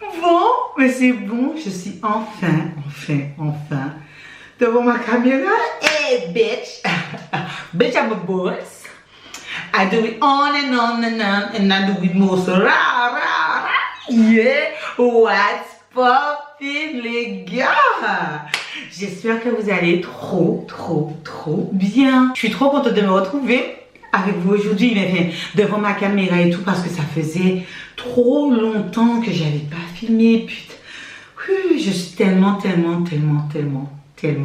Bon, mais c'est bon, je suis enfin devant ma caméra. Hey, bitch! Bitch, I'm a boss. I do it on and on and on, and I do it more so rah, rah, rah. Yeah, what's poppin', les gars? J'espère que vous allez trop bien. Je suis trop contente de me retrouver avec vous aujourd'hui, mais devant ma caméra et tout, parce que ça faisait trop longtemps que j'avais pas filmé. Putain, je suis tellement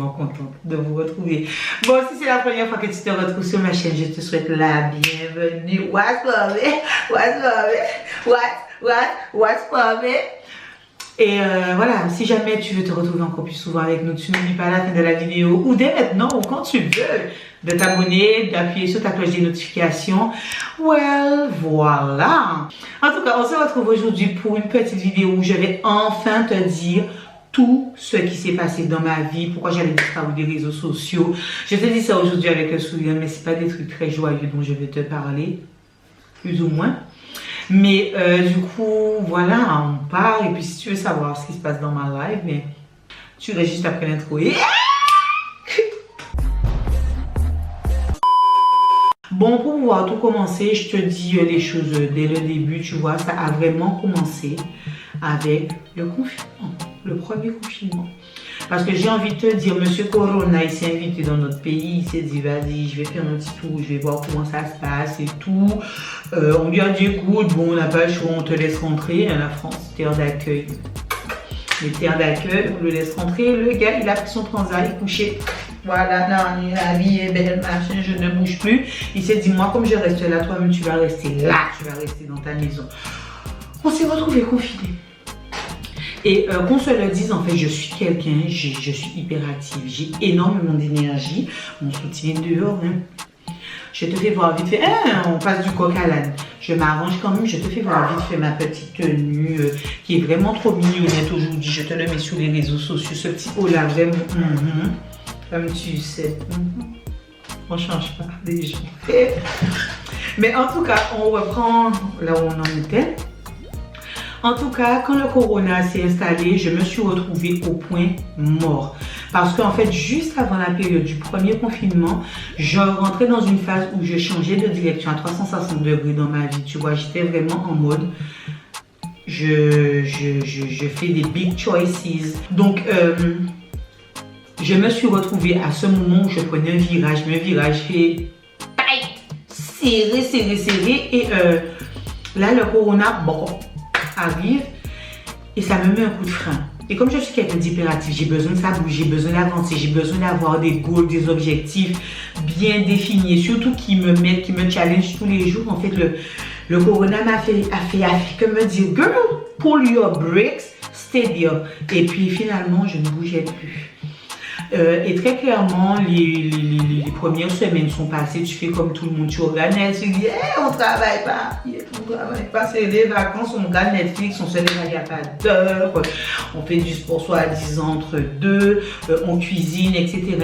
contente de vous retrouver. Bon, si c'est la première fois que tu te retrouves sur ma chaîne, je te souhaite la bienvenue. What's poppin'? Et voilà, si jamais tu veux te retrouver encore plus souvent avec nous, tu n'oublies pas à la fin de la vidéo ou dès maintenant ou quand tu veux de t'abonner, d'appuyer sur ta cloche des notifications. Well, voilà. En tout cas, on se retrouve aujourd'hui pour une petite vidéo où je vais enfin te dire tout ce qui s'est passé dans ma vie, pourquoi j'avais disparu des réseaux sociaux. Je te dis ça aujourd'hui avec un sourire, mais c'est pas des trucs très joyeux dont je vais te parler, plus ou moins. Mais du coup, voilà, on part. Et puis si tu veux savoir ce qui se passe dans ma live, mais tu restes juste après l'intro. Bon, pour pouvoir tout commencer, je te dis les choses dès le début. Tu vois, ça a vraiment commencé avec le confinement, le premier confinement. Parce que j'ai envie de te dire, Monsieur Corona, il s'est invité dans notre pays, il s'est dit, vas-y, je vais faire un petit tour, je vais voir comment ça se passe et tout. On lui a dit, écoute, bon, on n'a pas le choix, on te laisse rentrer. La France, terre d'accueil. Les terres d'accueil, on le laisse rentrer. Le gars, il a pris son transat, il est couché. Voilà, non, la vie est belle, machin, je ne bouge plus. Il s'est dit, moi, comme je reste là, toi-même, tu vas rester là, tu vas rester dans ta maison. On s'est retrouvés confinés. Et qu'on se le dise, en fait, je suis quelqu'un, je suis hyperactive, j'ai énormément d'énergie. Mon soutien dehors, hein. Je te fais voir vite fait, on passe du coq à l'âne. Je m'arrange quand même, je te fais voir vite fait ma petite tenue qui est vraiment trop mignonnette aujourd'hui. Je te le mets sur les réseaux sociaux, ce petit haut là, vraiment, comme tu sais. On change pas des gens. Mais en tout cas, on reprend là où on en était. En tout cas, quand le corona s'est installé, je me suis retrouvée au point mort. Parce qu'en fait, juste avant la période du premier confinement, je rentrais dans une phase où je changeais de direction à 360 degrés dans ma vie. Tu vois, j'étais vraiment en mode, je fais des big choices. Donc, je me suis retrouvée à ce moment où je prenais un virage. Mais un virage fait serré. Et là, le corona, bon, arrive et ça me met un coup de frein. Et comme je suis quelqu'un d'hyperactif, j'ai besoin de ça bouger, j'ai besoin d'avancer, j'ai besoin d'avoir des goals, des objectifs bien définis, surtout qui me mettent, qui me challenge tous les jours. En fait, le corona a fait que me dire, girl, pull your brakes, stay there. Et puis finalement, je ne bougeais plus. Et très clairement, les premières semaines sont passées, tu fais comme tout le monde, tu regardes Netflix, tu dis, hey, on travaille pas, c'est les vacances, on regarde Netflix, on se lève à 4 heures, on fait du sport soi-disant entre deux, on cuisine, etc.,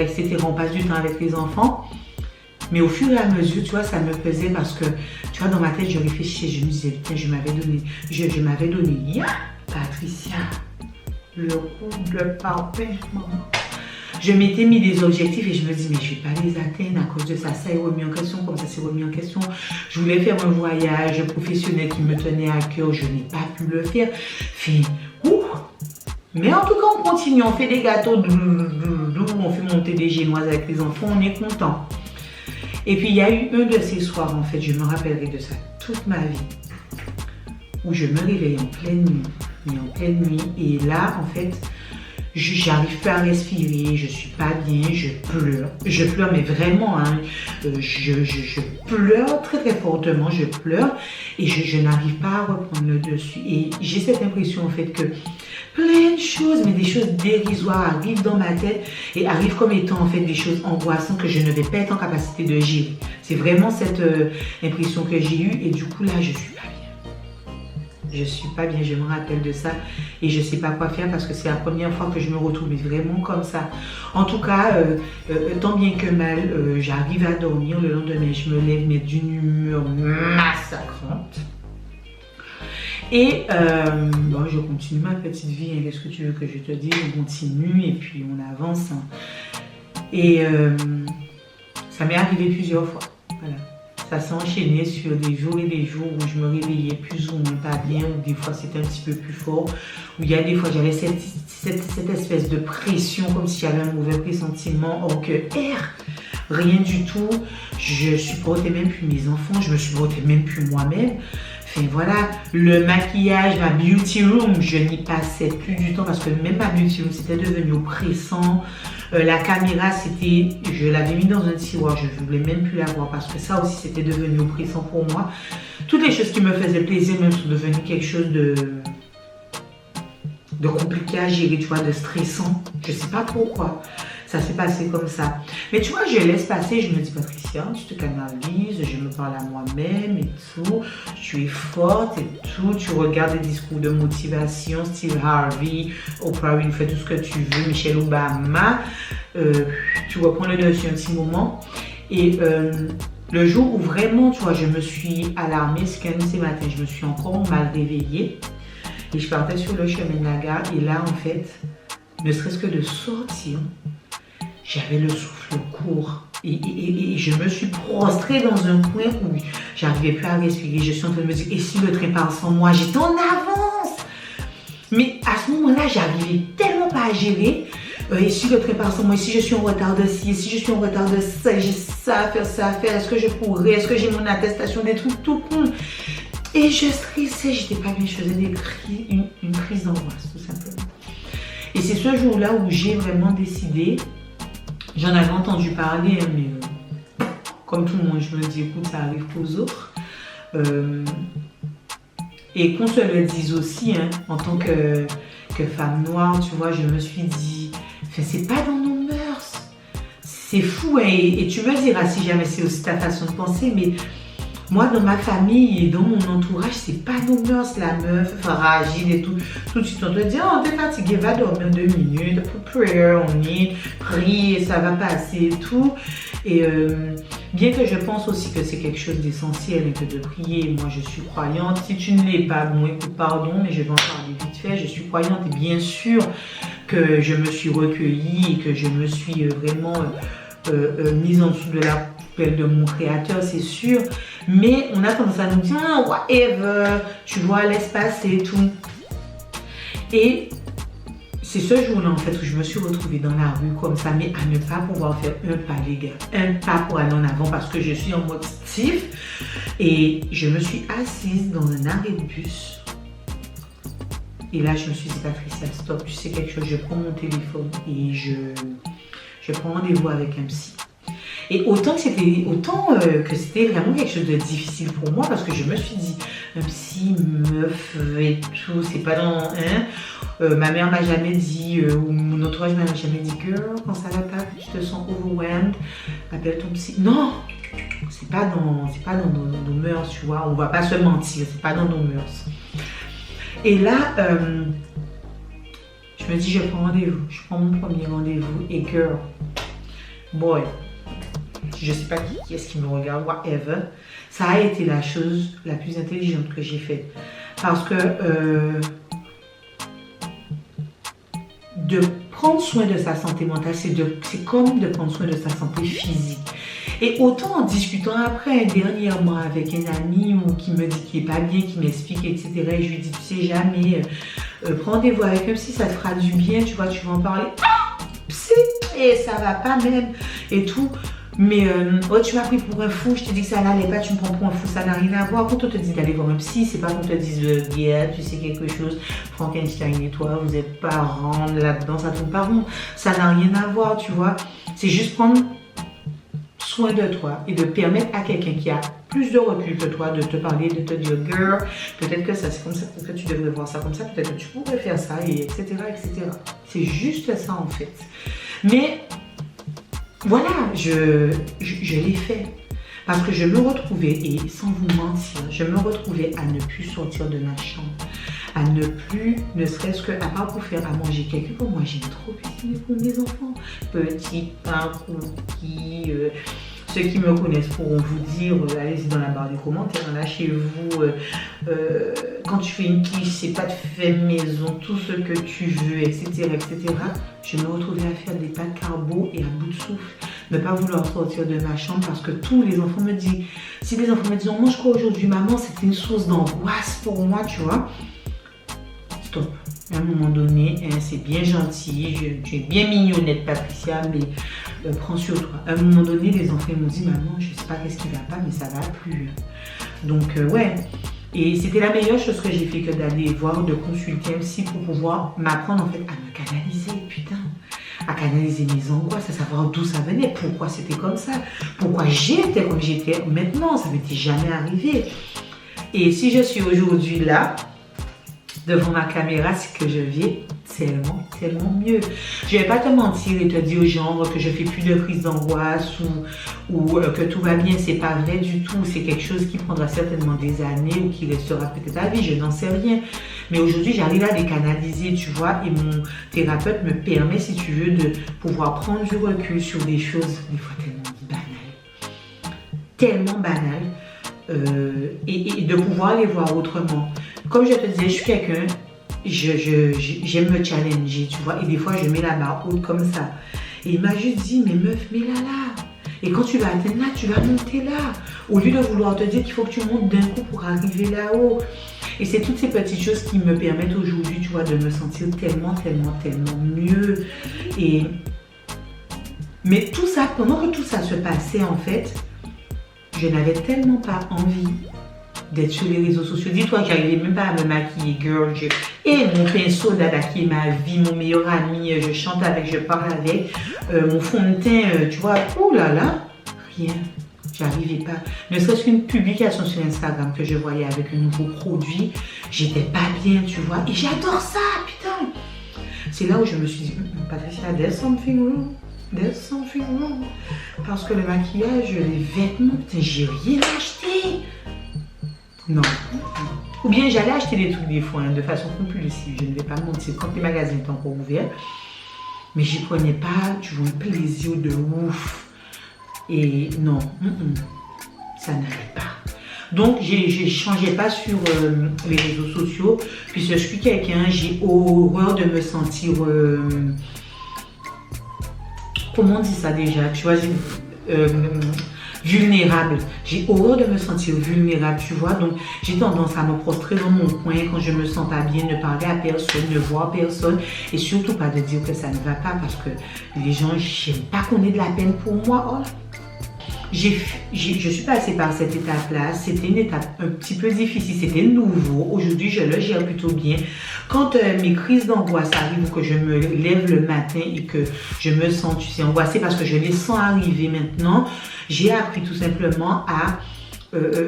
on passe du temps avec les enfants. Mais au fur et à mesure, tu vois, ça me pesait parce que, tu vois, dans ma tête, je réfléchissais, je me disais, putain, je m'avais donné, Patricia, le coup de parpaing, maman. Je m'étais mis des objectifs et je me dis, mais je ne vais pas les atteindre à cause de ça. Ça est remis en question, comme ça s'est remis en question. Je voulais faire un voyage professionnel qui me tenait à cœur. Je n'ai pas pu le faire. Mais en tout cas, on continue. On fait des gâteaux, on fait monter des génoises avec les enfants. On est content. Et puis, il y a eu un de ces soirs, en fait, je me rappellerai de ça toute ma vie, où je me réveille en pleine nuit. Et là, en fait, j'arrive pas à respirer, je suis pas bien, je pleure, mais vraiment, hein, je pleure très fortement, je pleure et je n'arrive pas à reprendre le dessus. Et j'ai cette impression en fait que plein de choses, mais des choses dérisoires arrivent dans ma tête et arrivent comme étant en fait des choses angoissantes que je ne vais pas être en capacité de gérer. C'est vraiment cette impression que j'ai eue et du coup là, je suis pas bien. Je suis pas bien, je me rappelle de ça et je sais pas quoi faire parce que c'est la première fois que je me retrouve vraiment comme ça. En tout cas, tant bien que mal, j'arrive à dormir. Le lendemain, je me lève mais d'une humeur massacrante. Et bon, je continue ma petite vie, hein. Qu'est-ce que tu veux que je te dise? On continue et puis on avance. Hein. Et ça m'est arrivé plusieurs fois. Voilà. Ça s'est enchaîné sur des jours et des jours où je me réveillais plus ou moins pas bien, ou des fois c'était un petit peu plus fort, où il y a des fois j'avais cette espèce de pression, comme si j'avais un mauvais pressentiment, or que rien du tout. Je supportais même plus mes enfants, je me supportais même plus moi-même. Enfin voilà, le maquillage, ma beauty room, je n'y passais plus du temps parce que même ma beauty room c'était devenu oppressant. La caméra, je l'avais mis dans un tiroir, je ne voulais même plus la voir parce que ça aussi c'était devenu oppressant pour moi. Toutes les choses qui me faisaient plaisir même sont devenues quelque chose de compliqué à gérer, tu vois, de stressant. Je ne sais pas pourquoi. Ça s'est passé comme ça. Mais tu vois, je laisse passer, je me dis, Patricia, tu te canalises, je me parle à moi-même et tout. Tu es forte et tout. Tu regardes des discours de motivation, Steve Harvey, Oprah Winfrey, tout ce que tu veux, Michelle Obama. Tu reprends le dessus un petit moment. Et le jour où vraiment, tu vois, je me suis alarmée, c'est qu'un de ces matins, je me suis encore mal réveillée. Et je partais sur le chemin de la gare. Et là, en fait, ne serait-ce que de sortir, j'avais le souffle court et je me suis prostrée dans un coin où j'arrivais plus à respirer. Je suis en train de me dire, et si le train part sans moi? J'étais en avance. Mais à ce moment-là, j'arrivais tellement pas à gérer. Et si le train part sans moi? Et si je suis en retard de ci? Et si je suis en retard de ça? J'ai ça à faire. Est-ce que je pourrais? Est-ce que j'ai mon attestation? Des trucs tout con. Et je stressais, j'étais pas bien. Je faisais une crise d'angoisse, tout simplement. Et c'est ce jour-là où j'ai vraiment décidé. J'en avais entendu parler, hein, mais comme tout le monde, je me dis, écoute, ça arrive qu'aux autres. Et qu'on se le dise aussi, hein, en tant que femme noire, tu vois, je me suis dit, c'est pas dans nos mœurs. C'est fou, hein, et tu me diras si jamais c'est aussi ta façon de penser, mais moi, dans ma famille et dans mon entourage, c'est pas nos mœurs, la meuf fragile et tout. Tout de suite, on te dit, oh, t'es fatiguée, va dormir 2 minutes, prayer, on y prie et ça va passer et tout. Et bien que je pense aussi que c'est quelque chose d'essentiel et que de prier, moi je suis croyante. Si tu ne l'es pas, bon, écoute, pardon, mais je vais en parler vite fait. Je suis croyante et bien sûr que je me suis recueillie et que je me suis vraiment mise en dessous de la de mon créateur, c'est sûr, mais on a tendance à nous dire ah, whatever, tu vois, laisse passer et tout. Et c'est ce jour-là en fait où je me suis retrouvée dans la rue comme ça, mais à ne pas pouvoir faire un pas, les gars, un pas pour aller en avant parce que je suis en mode stiff. Et je me suis assise dans un arrêt de bus. Et là, je me suis dit, Patricia, stop, tu sais quelque chose, je prends mon téléphone et je prends rendez-vous avec un psy. Et autant que c'était vraiment quelque chose de difficile pour moi parce que je me suis dit, un psy, meuf et tout, c'est pas dans... Hein, ma mère m'a jamais dit, ou mon entourage m'a jamais dit, girl, quand ça va pas, que tu te sens overwhelmed, appelle ton psy. Non, c'est pas dans nos mœurs, tu vois, on va pas se mentir, c'est pas dans nos mœurs. Et là, je me dis, je prends rendez-vous, je prends mon premier rendez-vous et girl, boy, je sais pas qui est-ce qui me regarde, whatever, ça a été la chose la plus intelligente que j'ai faite. Parce que de prendre soin de sa santé mentale, c'est comme de prendre soin de sa santé physique. Et autant en discutant après, dernièrement, avec un ami qui me dit qu'il n'est pas bien, qui m'explique, etc. Et je lui dis, tu sais jamais, prends rendez-vous avec un psy, ça te fera du bien, tu vois, tu vas en parler. Ah, psy, et ça va pas même, et tout. Mais oh, tu m'as pris pour un fou, je te dis que ça n'allait pas, tu me prends pour un fou, ça n'a rien à voir. Quand on te dit d'aller voir un psy, c'est pas qu'on te dise yeah, tu sais quelque chose, Frankenstein et toi, vous êtes parents là-dedans, ça tourne pas rond. Ça n'a rien à voir, tu vois. C'est juste prendre soin de toi et de permettre à quelqu'un qui a plus de recul que toi de te parler, de te dire girl, peut-être que ça c'est comme ça, peut-être que tu devrais voir ça comme ça, peut-être que tu pourrais faire ça, et etc. etc. C'est juste ça en fait. Mais voilà, je l'ai fait. Parce que je me retrouvais, et sans vous mentir, je me retrouvais à ne plus sortir de ma chambre. À ne plus, ne serait-ce que, à part pour faire à manger quelque chose. Moi, j'aime trop cuisiner pour mes enfants. Petit pain, cookies, ceux qui me connaissent pourront vous dire, allez-y dans la barre des commentaires, lâchez-vous, quand tu fais une quiche, c'est pas de fait maison, tout ce que tu veux, etc., etc. Je me retrouvais à faire des pâtes carbo et à bout de souffle, ne pas vouloir sortir de ma chambre parce que tous les enfants me disent, si les enfants me disent, on mange quoi aujourd'hui maman, c'était une source d'angoisse pour moi, tu vois. Stop. À un moment donné, hein, c'est bien gentil, tu es bien mignonnette Patricia, mais prends sur toi. À un moment donné, les enfants m'ont dit, maman, je sais pas qu'est-ce qui va pas, mais ça va plus. Donc ouais, et c'était la meilleure chose que j'ai fait que d'aller voir, de consulter un psy pour pouvoir m'apprendre en fait à me canaliser, putain, à canaliser mes angoisses, à savoir d'où ça venait, pourquoi c'était comme ça, pourquoi j'étais comme j'étais maintenant, ça m'était jamais arrivé. Et si je suis aujourd'hui là, devant ma caméra, c'est que je vis tellement, tellement mieux. Je vais pas te mentir et te dire genre que je fais plus de crise d'angoisse ou que tout va bien, c'est pas vrai du tout. C'est quelque chose qui prendra certainement des années ou qui restera peut-être à vie, je n'en sais rien. Mais aujourd'hui, j'arrive à les canaliser, tu vois, et mon thérapeute me permet, si tu veux, de pouvoir prendre du recul sur des choses, des fois tellement banales, et de pouvoir les voir autrement. Comme je te disais, je suis quelqu'un, j'aime me challenger, tu vois, et des fois je mets la barre haute comme ça. Et il m'a juste dit, mais meuf, mets-la là. Et quand tu vas atteindre là, tu vas monter là. Au lieu de vouloir te dire qu'il faut que tu montes d'un coup pour arriver là-haut. Et c'est toutes ces petites choses qui me permettent aujourd'hui, tu vois, de me sentir tellement, tellement, tellement mieux. Mais tout ça, pendant que tout ça se passait, en fait, je n'avais tellement pas envie d'être sur les réseaux sociaux. Dis-toi que j'arrivais même pas à me maquiller, girl. Et mon pinceau Dada qui est ma vie, mon meilleur ami, je chante avec, je parle avec. Mon fond de teint, tu vois, oh là là, rien. J'arrivais pas. Ne serait-ce qu'une publication sur Instagram que je voyais avec un nouveau produit, j'étais pas bien, tu vois. Et j'adore ça, putain. C'est là où je me suis dit, Patricia, there's something wrong. There's something wrong. Parce que le maquillage, les vêtements, putain, j'ai rien acheté. Non. Ou bien j'allais acheter des trucs des fois hein, de façon compulsive. Je ne vais pas mentir quand les magasins étaient encore ouverts. Mais j'y prenais pas, tu vois, un plaisir de ouf. Et non, ça n'allait pas. Donc je changeais pas sur les réseaux sociaux. Puisque je suis quelqu'un, j'ai horreur de me sentir... comment on dit ça déjà? Tu vois, vulnérable. J'ai horreur de me sentir vulnérable, tu vois. Donc, j'ai tendance à me prostrer dans mon coin quand je me sens pas bien, ne parler à personne, ne voir personne et surtout pas de dire que ça ne va pas parce que les gens, j'aime pas qu'on ait de la peine pour moi. Oh. Je suis passée par cette étape-là. C'était une étape un petit peu difficile. C'était nouveau. Aujourd'hui, je le gère plutôt bien. Quand mes crises d'angoisse arrivent ou que je me lève le matin et que je me sens, tu sais, angoissée parce que je les sens arriver maintenant, j'ai appris tout simplement à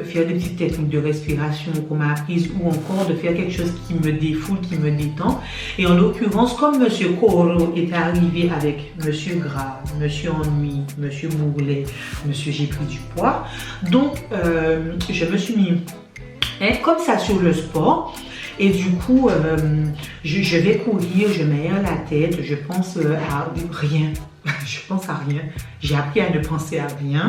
faire des petites techniques de respiration qu'on m'a apprises ou encore de faire quelque chose qui me défoule, qui me détend. Et en l'occurrence, comme Monsieur Koro est arrivé avec Monsieur Gras, Monsieur Ennui, Monsieur Bourrelet, Monsieur J'ai pris du poids, donc je me suis mis comme ça sur le sport. Et du coup, je vais courir, je m'aère la tête, je pense à rien. Je pense à rien. J'ai appris à ne penser à rien.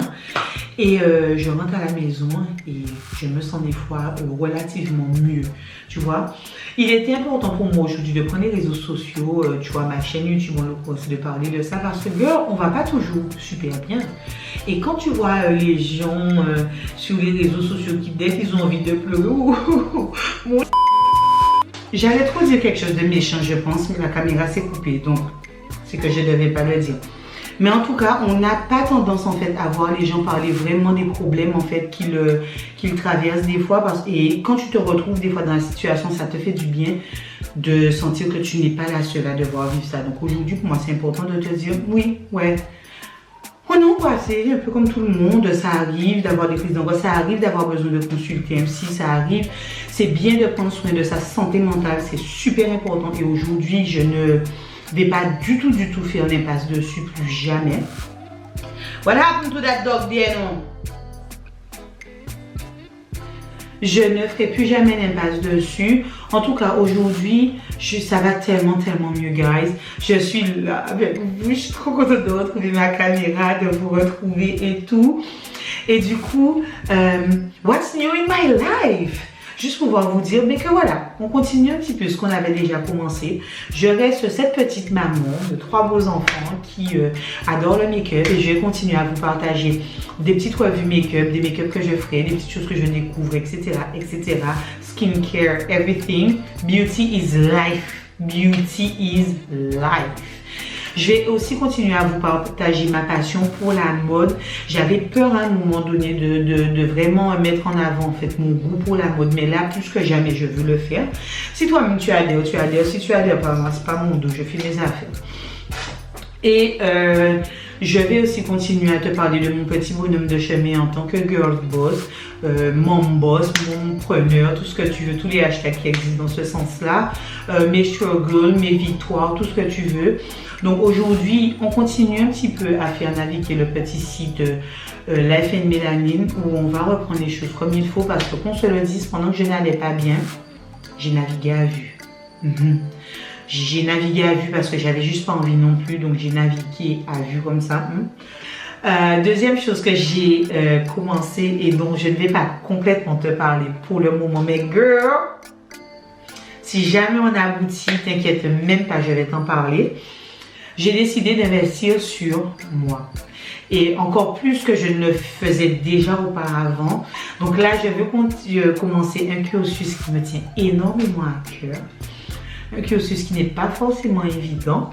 Et je rentre à la maison et je me sens des fois relativement mieux. Tu vois, il était important pour moi aujourd'hui de prendre les réseaux sociaux, tu vois, ma chaîne YouTube, de parler de ça parce que, girl, on va pas toujours super bien. Et quand tu vois les gens sur les réseaux sociaux qui, dès qu'ils ont envie de pleurer, j'allais trop dire quelque chose de méchant, je pense, mais la caméra s'est coupée, donc c'est que je ne devais pas le dire. Mais en tout cas, on n'a pas tendance en fait à voir les gens parler vraiment des problèmes en fait qu'ils traversent des fois. Et quand tu te retrouves des fois dans la situation, ça te fait du bien de sentir que tu n'es pas la seule à devoir vivre ça. Donc aujourd'hui, pour moi, c'est important de te dire, oui, ouais. Oh non, quoi, c'est un peu comme tout le monde, ça arrive d'avoir des crises d'angoisse, ça arrive d'avoir besoin de consulter un psy, ça arrive. C'est bien de prendre soin de sa santé mentale, c'est super important. Et aujourd'hui, je ne vais pas du tout faire l'impasse dessus, plus jamais. What happened to that dog there, non? Je ne ferai plus jamais l'impasse dessus. En tout cas, aujourd'hui, ça va tellement mieux, guys. Je suis là avec vous. Je suis trop contente de retrouver ma caméra, de vous retrouver et tout. Et du coup, what's new in my life? Juste pour pouvoir vous dire, mais que voilà, on continue un petit peu ce qu'on avait déjà commencé. Je reste cette petite maman de 3 beaux enfants qui adore le make-up et je vais continuer à vous partager des petites revues make-up, des make-up que je ferai, des petites choses que je découvre, etc., etc. Skincare, everything. Beauty is life. Beauty is life. Je vais aussi continuer à vous partager ma passion pour la mode. J'avais peur à un moment donné de vraiment mettre en avant en fait mon goût pour la mode. Mais là, plus que jamais, je veux le faire. Si toi-même tu adhères, tu adhères. Si tu adhères pas, moi, c'est pas mon dos. Je fais mes affaires. Et je vais aussi continuer à te parler de mon petit bonhomme de chemin en tant que girl boss, mom boss, mon preneur, tout ce que tu veux, tous les hashtags qui existent dans ce sens-là, mes struggles, mes victoires, tout ce que tu veux. Donc aujourd'hui, on continue un petit peu à faire naviguer le petit site Life and Mélanine où on va reprendre les choses comme il faut parce que qu'on se le dise, pendant que je n'allais pas bien, j'ai navigué à vue. J'ai navigué à vue parce que j'avais juste pas envie non plus, donc j'ai navigué à vue comme ça. Deuxième chose que j'ai commencé et dont je ne vais pas complètement te parler pour le moment, mais girl, si jamais on aboutit, t'inquiète même pas, je vais t'en parler. J'ai décidé d'investir sur moi. Et encore plus que je ne le faisais déjà auparavant. Donc là, je veux commencer un cursus qui me tient énormément à cœur. Un cursus qui n'est pas forcément évident.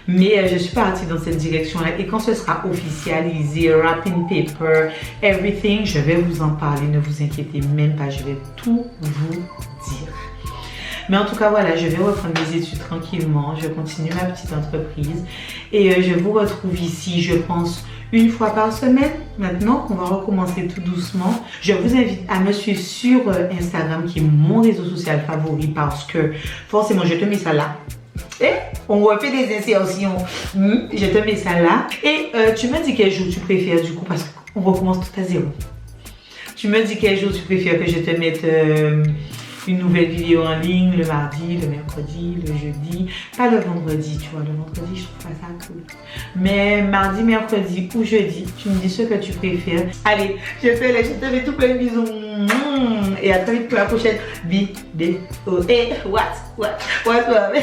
Mais je suis partie dans cette direction-là. Et quand ce sera officialisé, wrapping paper, everything, je vais vous en parler. Ne vous inquiétez même pas, je vais tout vous dire. Mais en tout cas, voilà, je vais reprendre mes études tranquillement. Je continue ma petite entreprise. Et je vous retrouve ici, je pense, une fois par semaine. Maintenant, on va recommencer tout doucement. Je vous invite à me suivre sur Instagram, qui est mon réseau social favori, parce que forcément, je te mets ça là. Et on refait des insertions. Je te mets ça là. Et tu me dis quel jour tu préfères, du coup, parce qu'on recommence tout à zéro. Tu me dis quel jour tu préfères que je te mette une nouvelle vidéo en ligne, le mardi, le mercredi, le jeudi. Pas le vendredi, tu vois. Le vendredi, je trouve pas ça cool. Mais mardi, mercredi ou jeudi, tu me dis ce que tu préfères. Allez, je te fais tout plein de bisous. Et à très vite pour la prochaine vidéo. Et what?